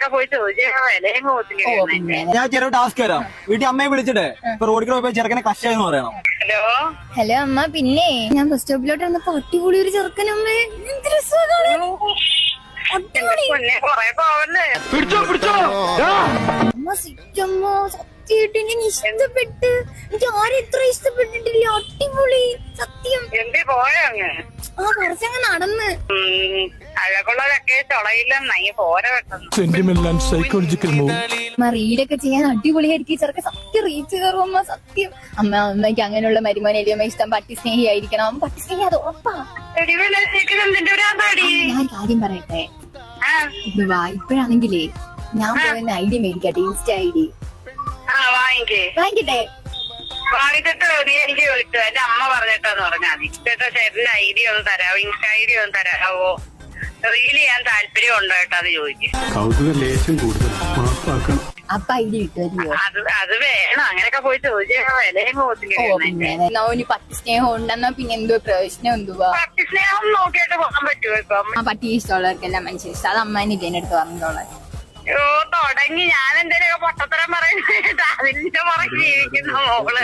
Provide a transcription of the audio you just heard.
അങ്ങനെയൊക്കെ പോയി ചോദിച്ചാൽ വിലയും പോകത്തില്ല. ഞാൻ ചെറിയ ടാസ്ക് തരാം. വീട്ടിൽ അമ്മയെ വിളിച്ചിട്ട് ഇപ്പൊ റോഡിൽ പോയപ്പോ ചെറുക്കനെ കഷ്ടായെന്ന് പറയണം. ഹലോ ഹലോ അമ്മ, പിന്നെ ഞാൻ ബസ് സ്റ്റോപ്പിലോട്ട് വന്നപ്പോ അടിപൊളി ഒരു ചെറുക്കനമ്മേ, എന്ത് രസമാണ്. കൊറേ പോവല്ലേ അമ്മ സിറ്റമ്മോ, സത്യമായിട്ട് ഞാൻ ഇഷ്ടപ്പെട്ട്. എനിക്ക് ആരും ഇത്ര ഇഷ്ടപ്പെട്ടിട്ടില്ല. അടിപൊളി സത്യം. എന്തി പോയോ അങ്ങ്? ആ കുറച്ചങ്ങ് നടന്ന്. അഴകുള്ളതൊക്കെ ചൊളയില്ലെന്നായി പോരെ പെട്ടെന്ന്. അമ്മ റീഡൊക്കെ ചെയ്യാൻ അടിപൊളിയായിരിക്കും ചെറുക്ക. സത്യം റീച്ച് കയറും അമ്മ, സത്യം. അമ്മയ്ക്ക് അങ്ങനെയുള്ള മരുമോനല്ലേ അമ്മ ഇഷ്ടം. പട്ടി സ്നേഹിയായിരിക്കണം. പട്ടി സ്നേഹി അത് ഉറപ്പാ. ഞാൻ കാര്യം പറയട്ടെ, ഇപ്പഴാണെങ്കിലേ ഞാൻ പോയെന്ന് ഐഡി മേടിക്കട്ടെ, ഇൻസ്റ്റ ഐഡി വാങ്ങിക്കട്ടെ. വാങ്ങിച്ചിട്ട് നീ എനിക്ക് വിളിച്ചു. എന്റെ അമ്മ പറഞ്ഞിട്ടാന്ന് പറഞ്ഞാൽ മതി. ചേട്ടാ ചേട്ടന്റെ ഐഡി ഒന്ന് തരാമോ, ഇൻസ്റ്റ ഐഡി ഒന്ന് തരാമോ, റീൽ ചെയ്യാൻ താല്പര്യം ഉണ്ടോ ഏട്ടാ അത് ചോദിക്കും. അപ്പൊ ഐഡി കിട്ടുമല്ലോ. അത് വേണം. അങ്ങനെയൊക്കെ പോയി ചോദിച്ചാൽ വിലയും പോകത്തില്ല. ഓന് പട്ടി സ്നേഹം ഉണ്ടെന്നാ പിന്നെ എന്തോ പ്രശ്നം എന്തുവാ? പട്ടി സ്നേഹം നോക്കിയിട്ട് പോകാൻ പറ്റുമോ ഇപ്പം? ആ പട്ടി ഇഷ്ടമുള്ളവർക്കെല്ലാം മനസ്സിലായി. അത് അമ്മാനില്ലേ എന്റെ അടുത്ത് പറഞ്ഞോളാം. ഓ തുടങ്ങി. ഞാൻ എന്തേലൊക്കെ പൊട്ടത്തരം പറയുന്നത് അതിന്റെ പുറകെ ജീവിക്കുന്ന മോള്.